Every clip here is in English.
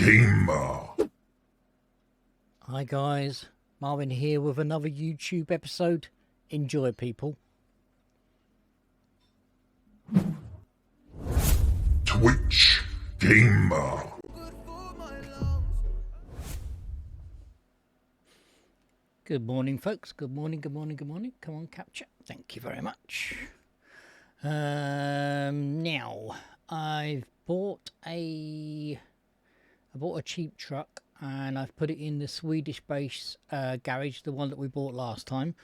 Gamer. Hi guys, Marvin here with another YouTube episode. Enjoy, people. Twitch Gamer. Good morning, folks. Good morning, good morning, good morning. Come on, capture. Thank you very much. Now, I bought a cheap truck and I've put it in the Swedish base garage, the one that we bought last time.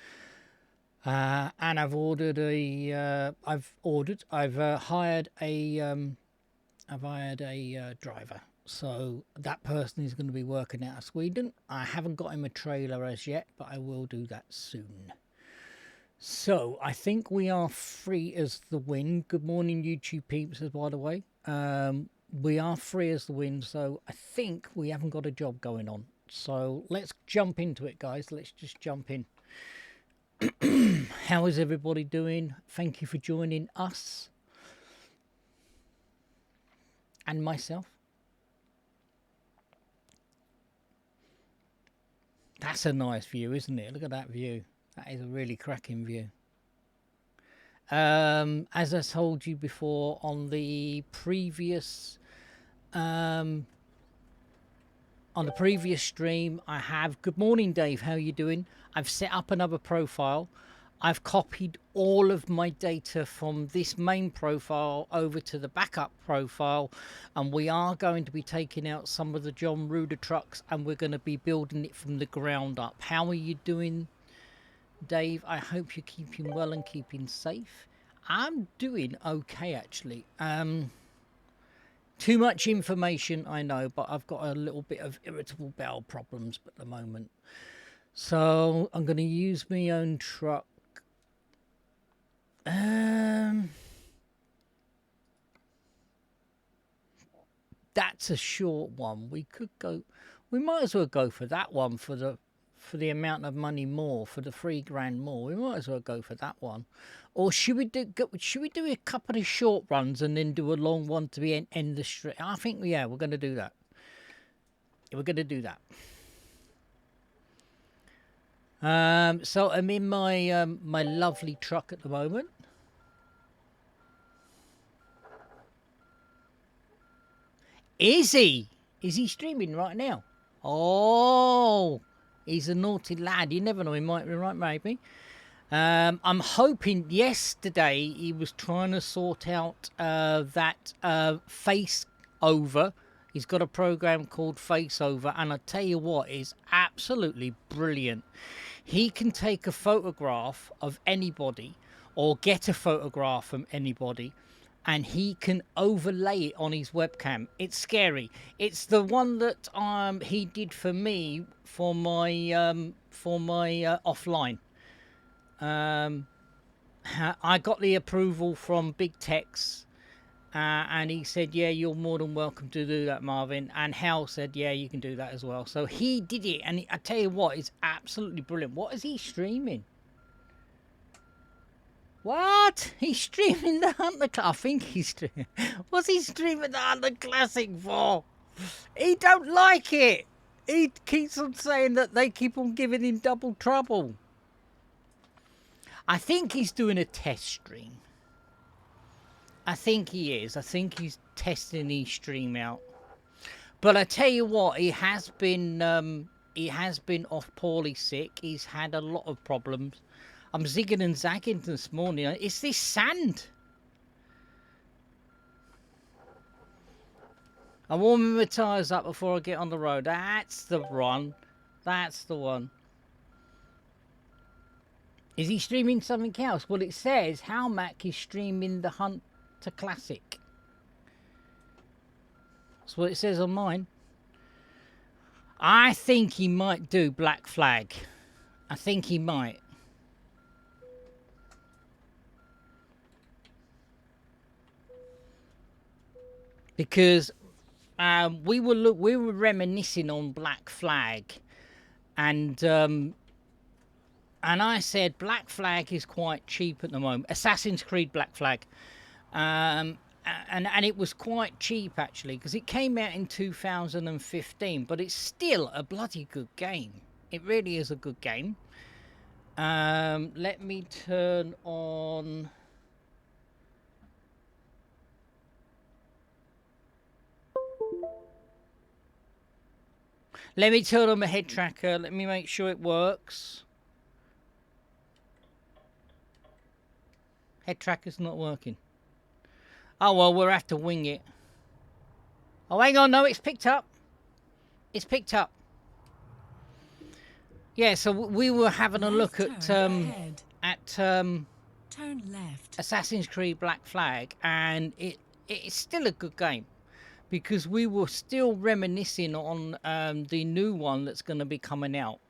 And I've ordered I've hired a driver. So that person is going to be working out of Sweden. I haven't got him a trailer as yet, but I will do that soon. So I think we are free as the wind. Good morning, YouTube peeps, by the way. We are free as the wind, so I think we haven't got a job going on. So let's jump into it, guys. Let's just jump in. How is everybody doing? Thank you for joining us and myself. That's a nice view, isn't it? Look at that view. That is a really cracking view. As I told you before on the previous stream, I have. Good morning, Dave. How are you doing? I've set up another profile. I've copied all of my data from this main profile over to the backup profile, and we are going to be taking out some of the John Ruder trucks and we're going to be building it from the ground up. How are you doing, Dave? I hope you're keeping well and keeping safe. I'm doing okay, actually. Too much information, I know, but I've got a little bit of irritable bowel problems at the moment. So I'm going to use my own truck. That's a short one. We might as well go for that one for the amount of money more, for the $3,000 more. We might as well go for that one. Or should we do a couple of short runs and then do a long one to be end the street? I think, yeah, we're going to do that. We're going to do that. So I'm in my my lovely truck at the moment. Is he streaming right now? Oh, he's a naughty lad. You never know, he might be right, maybe. I'm hoping. Yesterday he was trying to sort out that face over. He's got a program called Face Over, and I tell you what, is absolutely brilliant. He can take a photograph of anybody or get a photograph from anybody, and he can overlay it on his webcam. It's scary. It's the one that he did for me for my offline. I got the approval from Big Tex, and he said, yeah, you're more than welcome to do that, Marvin. And Hal said, yeah, you can do that as well. So he did it, and I tell you what, it's absolutely brilliant. What is he streaming? What? He's streaming the Hunter Classic. I think he's streaming. What's he streaming the Hunter Classic for? He don't like it. He keeps on saying that they keep on giving him double trouble. I think he's doing a test stream. I think he is. I think he's testing his stream out. But I tell you what, he has been off poorly sick. He's had a lot of problems. I'm zigging and zagging this morning. It's this sand. I'm warming my tyres up before I get on the road. That's the one. That's the one. Is he streaming something else? Well, it says Halmac is streaming the Hunter Classic. That's what it says on mine. I think he might do Black Flag. I think he might. Because we were reminiscing on Black Flag, and I said Black Flag is quite cheap at the moment. Assassin's Creed Black Flag, and it was quite cheap actually because it came out in 2015, but it's still a bloody good game. It really is a good game. Let me turn on. Let me turn on my head tracker. Let me make sure it works. Head tracker's not working. Oh, well, we'll have to wing it. Oh, hang on. No, it's picked up. It's picked up. Yeah, so we were having a look at turn left. Assassin's Creed Black Flag, and it's still a good game because we were still reminiscing on the new one that's going to be coming out.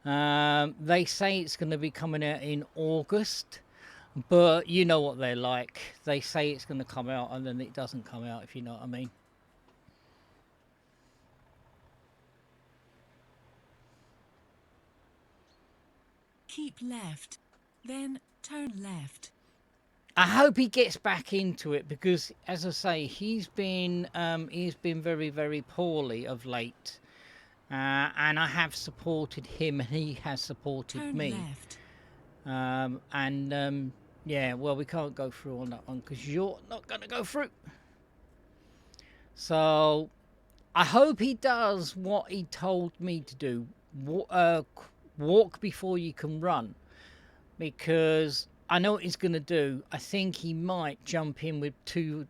They say it's going to be coming out in August, but you know what they're like. They say it's going to come out and then it doesn't come out, if you know what I mean. Keep left, then turn left. I hope he gets back into it because, as I say, he's been very, very poorly of late, and I have supported him, and he has supported turn me. Left. Yeah, well, we can't go through on that one because you're not going to go through. So, I hope he does what he told me to do. Walk before you can run, because I know what he's going to do. I think he might jump in with 2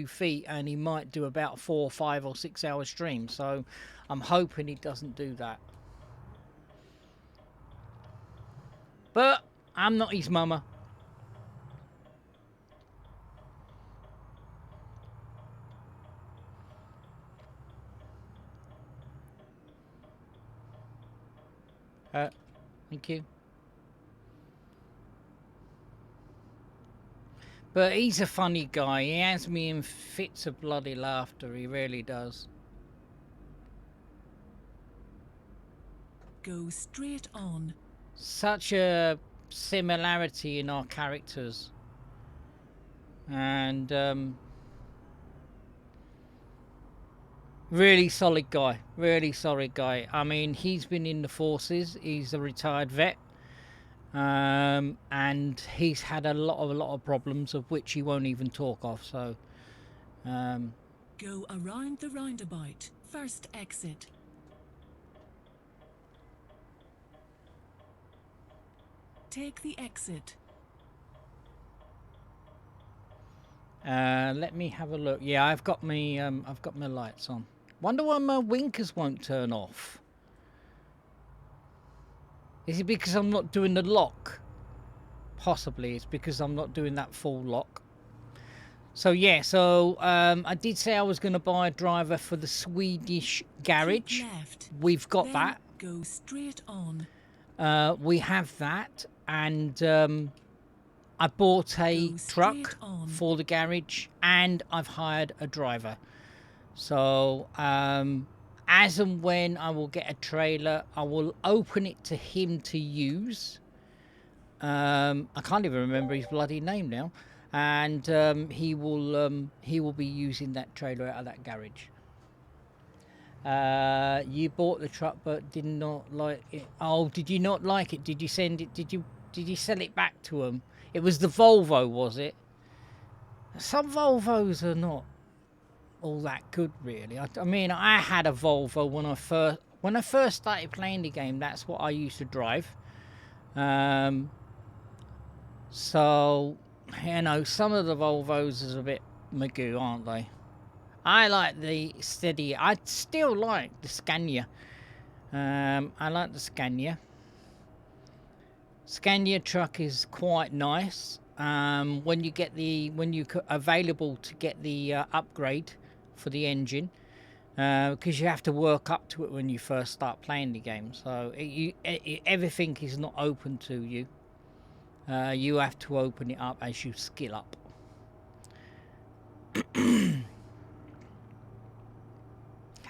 feet, and he might do about 4, 5 or 6 hour stream. So I'm hoping he doesn't do that. But I'm not his mama. Thank you. But he's a funny guy. He has me in fits of bloody laughter. He really does. Go straight on. Such a similarity in our characters. And really solid guy. Really solid guy. I mean, he's been in the forces. He's a retired vet. And he's had a lot of problems of which he won't even talk of. So go around the roundabout. First exit. Take the exit. Let me have a look. Yeah, I've got my lights on. Wonder why my winkers won't turn off. Is it because I'm not doing the lock? Possibly it's because I'm not doing that full lock. So yeah, I did say I was going to buy a driver for the Swedish garage. Left, we've got that. Go straight on. We have that, and I bought a truck for the garage, and I've hired a driver. So as and when I will get a trailer, I will open it to him to use. I can't even remember his bloody name now, and he will be using that trailer out of that garage. You bought the truck but did not like it. Oh, did you not like it? Did you send it? Did you sell it back to him? It was the Volvo, was it? Some Volvos are not all that good, really. I mean, I had a Volvo when I first started playing the game. That's what I used to drive. So, you know, some of the Volvos is a bit magoo, aren't they? I like the steady. I still like the Scania. I like the Scania. Scania truck is quite nice. When you available to get the upgrade for the engine, because you have to work up to it when you first start playing the game. So everything is not open to you. You have to open it up as you skill up.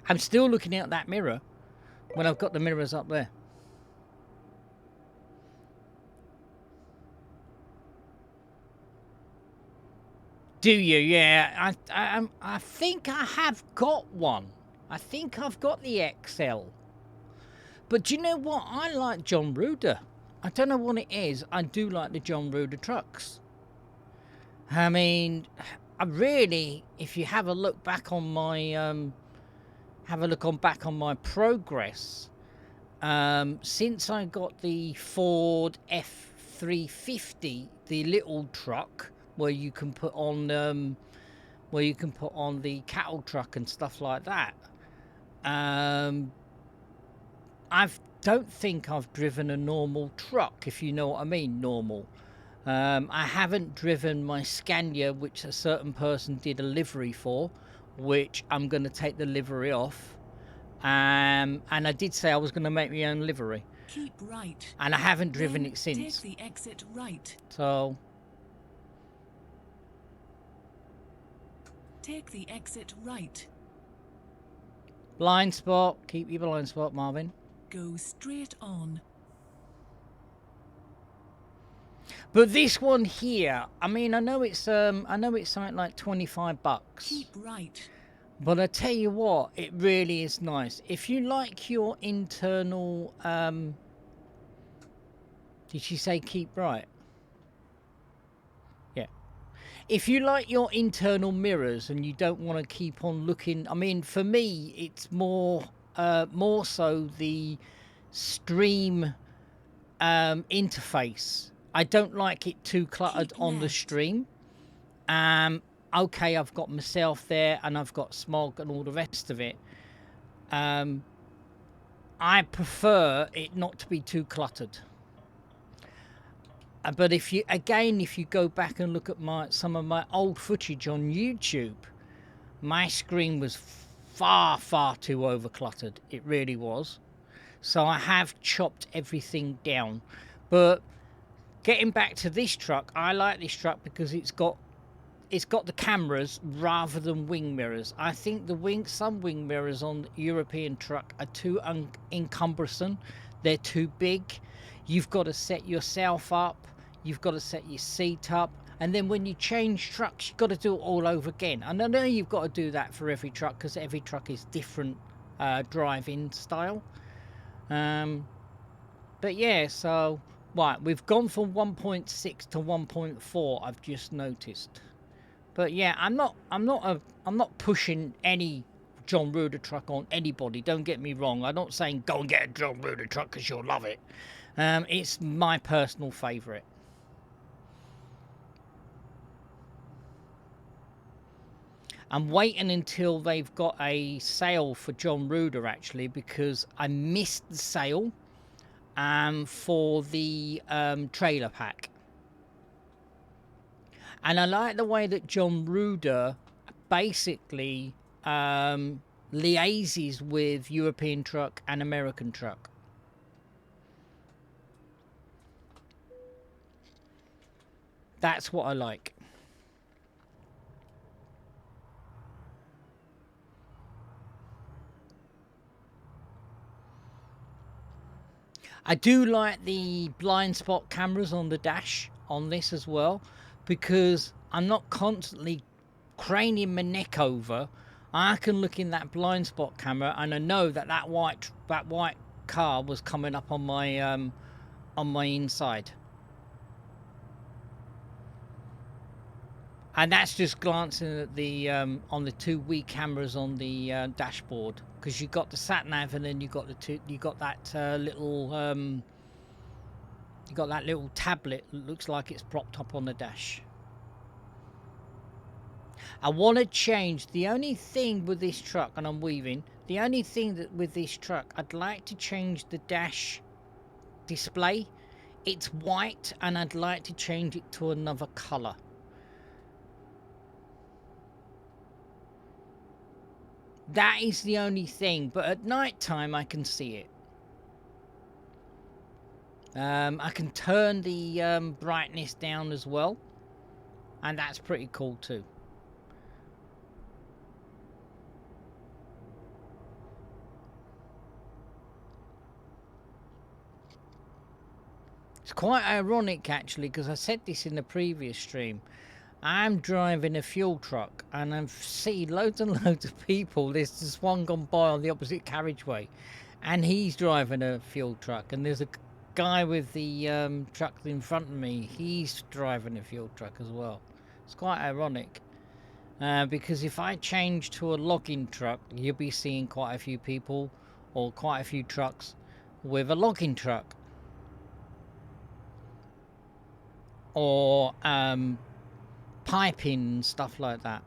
I'm still looking out that mirror when I've got the mirrors up there. Do you? Yeah. I think I have got one. I think I've got the XL. But do you know what? I like John Ruder. I don't know what it is. I do like the John Ruder trucks. I mean, I really, if you have a look back on my, back on my progress, since I got the Ford F350, the little truck where you can put on, the cattle truck and stuff like that. I don't think I've driven a normal truck, if you know what I mean, normal. I haven't driven my Scania, which a certain person did a livery for, which I'm going to take the livery off. And I did say I was going to make my own livery. Keep right. And I haven't driven Then it since. take the exit right. So, Take the exit right. blind spot. Keep your blind spot, Marvin. Go straight on. But this one here, I mean, I know it's something like $25. Keep right. But I tell you what, it really is nice. If you like your internal, did she say keep right? Yeah. If you like your internal mirrors and you don't want to keep on looking, I mean, for me, it's more so the stream interface. I don't like it too cluttered on the stream. Okay, I've got myself there and I've got Smog and all the rest of it. I prefer it not to be too cluttered. But if you go back and look at some of my old footage on YouTube, my screen was far too over cluttered. It really was. So I have chopped everything down. But getting back to this truck, I like this truck because it's got the cameras rather than wing mirrors. I think some wing mirrors on the European truck are too encumbersome. They're too big. You've got to set yourself up. You've got to set your seat up. And then when you change trucks, you've got to do it all over again. And I know you've got to do that for every truck because every truck is different drive-in style. But yeah, so right, we've gone from 1.6 to 1.4. I've just noticed. But yeah, I'm not pushing any John Ruder truck on anybody. Don't get me wrong. I'm not saying go and get a John Ruder truck because you'll love it. It's my personal favourite. I'm waiting until they've got a sale for John Ruder actually, because I missed the sale for the trailer pack. And I like the way that John Ruder basically liaises with European truck and American truck. That's what I like. I do like the blind spot cameras on the dash on this as well, because I'm not constantly craning my neck over. I can look in that blind spot camera and I know that white car was coming up on my inside. And that's just glancing at the on the two Wii cameras on the dashboard, because you got the sat nav and then you got that little tablet that looks like it's propped up on the dash. I want to change the only thing with this truck, and I'm weaving. The only thing that with this truck, I'd like to change the dash display. It's white, and I'd like to change it to another color. That is the only thing, but at night time I can see it. I can turn the brightness down as well, and that's pretty cool too. It's quite ironic actually, because I said this in the previous stream. I'm driving a fuel truck and I've seen loads and loads of people. There's this one gone by on the opposite carriageway and he's driving a fuel truck, and there's a guy with the truck in front of me. He's driving a fuel truck as well. It's quite ironic because if I change to a logging truck, you'll be seeing quite a few people or quite a few trucks with a logging truck or piping, stuff like that.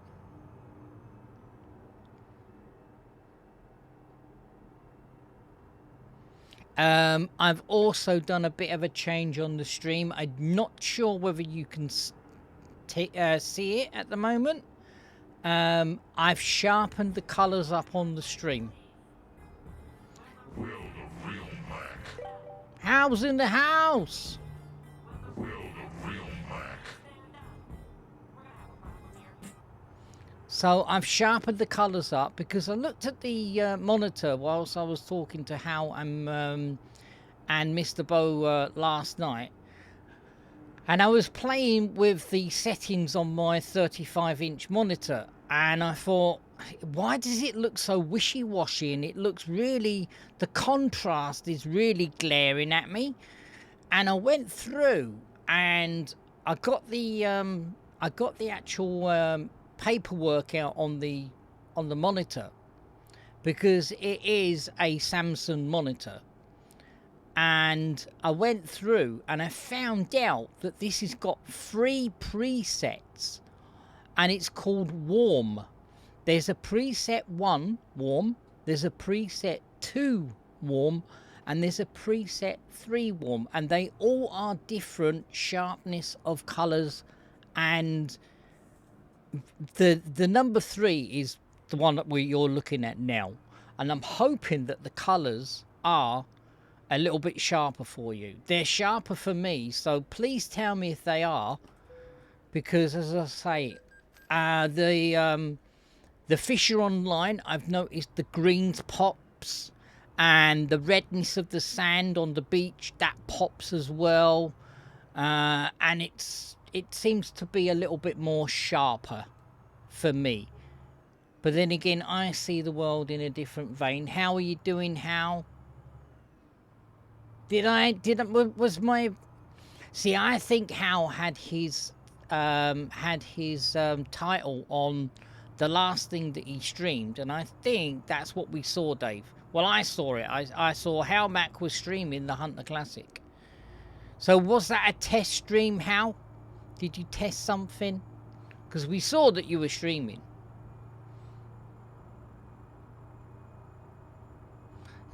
I've also done a bit of a change on the stream. I'm not sure whether you can see it at the moment. I've sharpened the colours up on the stream. Will the real Mac? How's in the house? Will the real Mac? So I've sharpened the colours up because I looked at the monitor whilst I was talking to Hal and Mr. Bo last night. And I was playing with the settings on my 35-inch monitor. And I thought, why does it look so wishy-washy? And it looks really, the contrast is really glaring at me. And I went through and I got the actual paperwork out on the monitor, because it is a Samsung monitor, and I went through and I found out that this has got 3 presets and it's called warm. There's a preset 1 warm, there's a preset 2 warm, and there's a preset 3 warm, and they all are different sharpness of colors. And the number 3 is the one that you're looking at now, and I'm hoping that the colors are a little bit sharper for you. They're sharper for me, so please tell me if they are, because as I say, the Fisher Online, I've noticed the greens pops, and the redness of the sand on the beach, that pops as well, and it seems to be a little bit more sharper for me. But then again, I see the world in a different vein. How are you doing, Hal? See, I think Hal had his title on the last thing that he streamed, and I think that's what we saw, Dave. Well, I saw it. I saw Hal Mac was streaming the Hunter Classic. So was that a test stream, Hal? Did you test something? Because we saw that you were streaming.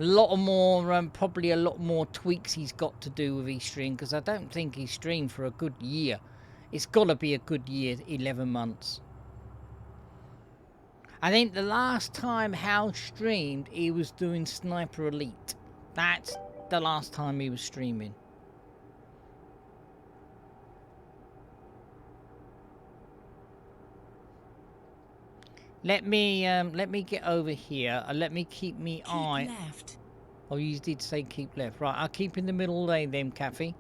A lot of more, probably a lot more tweaks he's got to do with his stream, because I don't think he's streamed for a good year. It's got to be a good year, 11 months. I think the last time Hal streamed, he was doing Sniper Elite. That's the last time he was streaming. Let me get over here. Let me keep me eye. Keep left. Oh, you did say keep left. Right, I'll keep in the middle lane then, Kathy.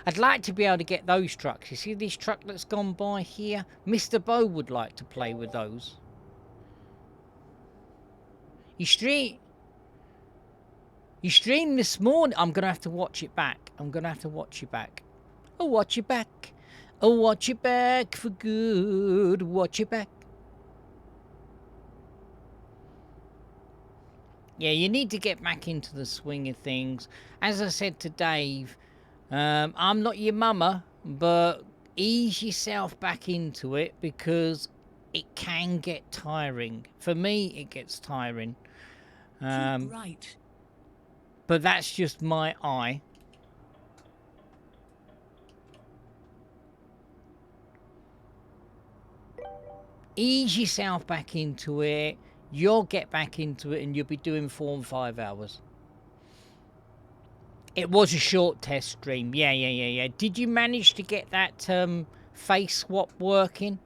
I'd like to be able to get those trucks. You see this truck that's gone by here? Mr. Bo would like to play with those. You streamed this morning. I'm going to have to watch it back. I'm going to have to watch it back. Oh, watch it back. Oh, watch it back for good. Watch it back. Yeah, you need to get back into the swing of things. As I said to Dave, I'm not your mama, but ease yourself back into it, because it can get tiring. For me, it gets tiring. Keep right. But that's just my eye. Ease yourself back into it. You'll get back into it and you'll be doing 4 and 5 hours. It was a short test stream. Yeah. Did you manage to get that face swap working?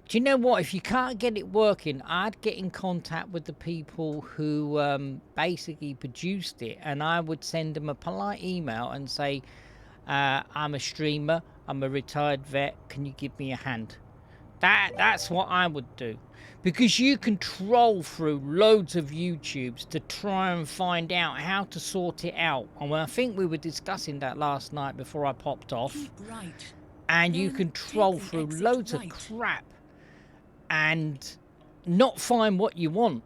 Do you know what? If you can't get it working, I'd get in contact with the people who basically produced it, and I would send them a polite email and say, I'm a streamer. I'm a retired vet. Can you give me a hand? That's what I would do. Because you can troll through loads of YouTubes to try and find out how to sort it out. And I think we were discussing that last night before I popped off. Keep right. And you Then can troll take the through exit loads right. of crap and not find what you want.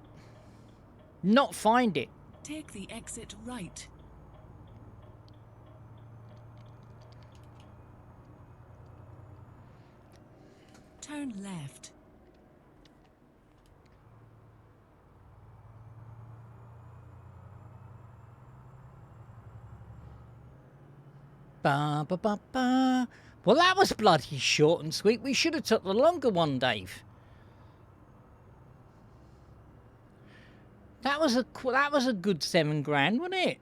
Not find it. Take the exit right. Turn left. Ba ba ba ba. Well, that was bloody short and sweet. We should have took the longer one, Dave. That was a good £7 wasn't it?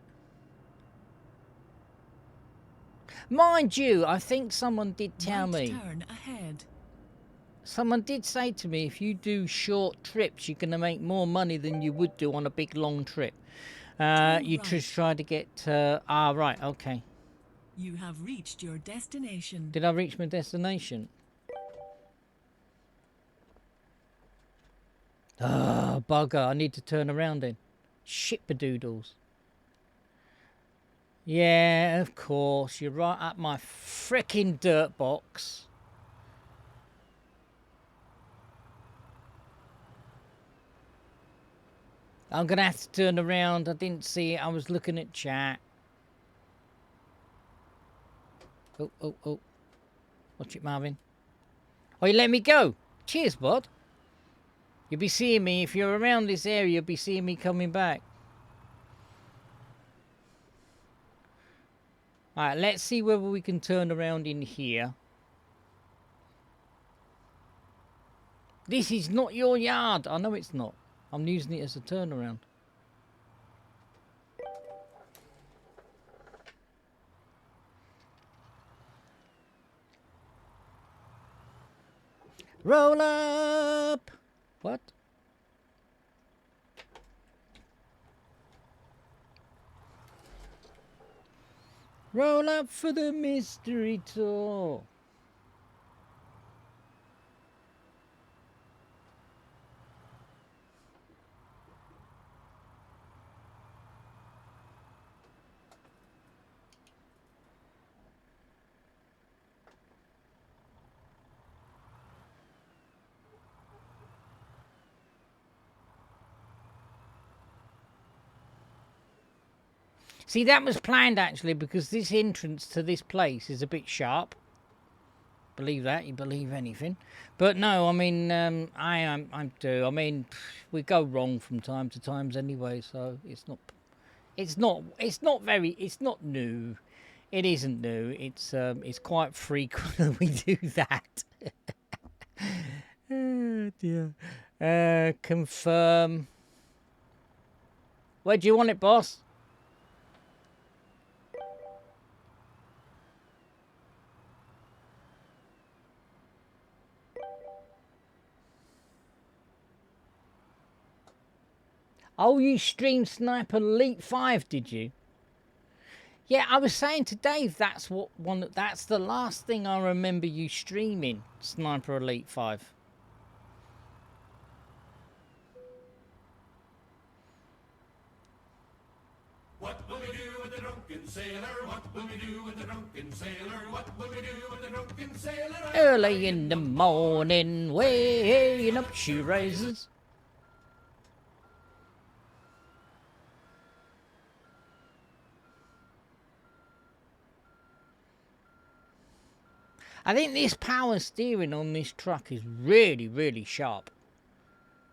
Mind you, I think someone did tell Right me. turn ahead. Someone did say to me, if you do short trips, you're going to make more money than you would do on a big long trip. Turn You right. just try to get. Right, okay. You have reached your destination. Did I reach my destination? Oh, bugger. I need to turn around then. Shitbadoodles. Yeah, of course. You're right up my frickin' dirt box. I'm going to have to turn around. I didn't see it. I was looking at chat. Oh, oh, oh. Watch it, Marvin. Oh, you let me go. Cheers, bud. You'll be seeing me. If you're around this area, you'll be seeing me coming back. Alright, let's see whether we can turn around in here. This is not your yard. I know it's not. I'm using it as a turnaround. Roll up! What? Roll up for the mystery tour. See, that was planned actually because this entrance to this place is a bit sharp. Believe that, you believe anything. But no, I mean, I do. I mean, we go wrong from time to times anyway, so it's not new. It isn't new. It's quite frequent that we do that. Oh dear. Confirm. Where do you want it, boss? Oh, you streamed Sniper Elite 5, did you? Yeah, I was saying to Dave that's the last thing I remember you streaming, Sniper Elite 5. What will we do with the drunken sailor? What will we do with the drunken sailor? What will we do with the drunken sailor? Early in the morning, weighing up shoe raises. I think this power steering on this truck is really, really sharp.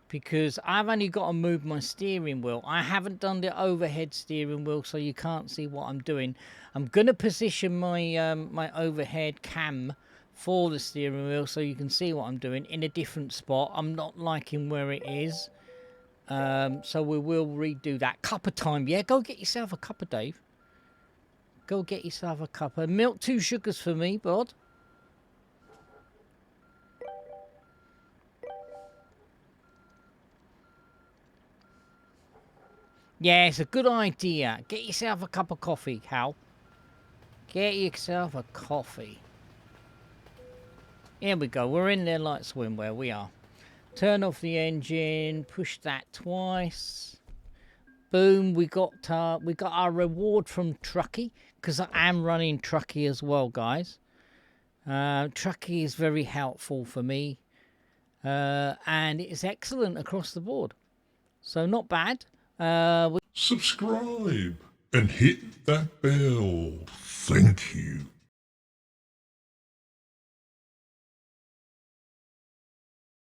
Because I've only got to move my steering wheel. I haven't done the overhead steering wheel, so you can't see what I'm doing. I'm going to position my my overhead cam for the steering wheel so you can see what I'm doing in a different spot. I'm not liking where it is. So we will redo that. Cuppa time. Yeah, go get yourself a cuppa, Dave. Go get yourself a cuppa. Milk 2 sugars for me, bud. Yeah, it's a good idea. Get yourself a cup of coffee, Hal. Get yourself a coffee. Here we go. We're in there like swimwear. We are. Turn off the engine. Push that twice. Boom. We got our reward from Truckee, because I am running Truckee as well, guys. Truckee is very helpful for me, and it's excellent across the board. So not bad. Subscribe and hit that bell. Thank you.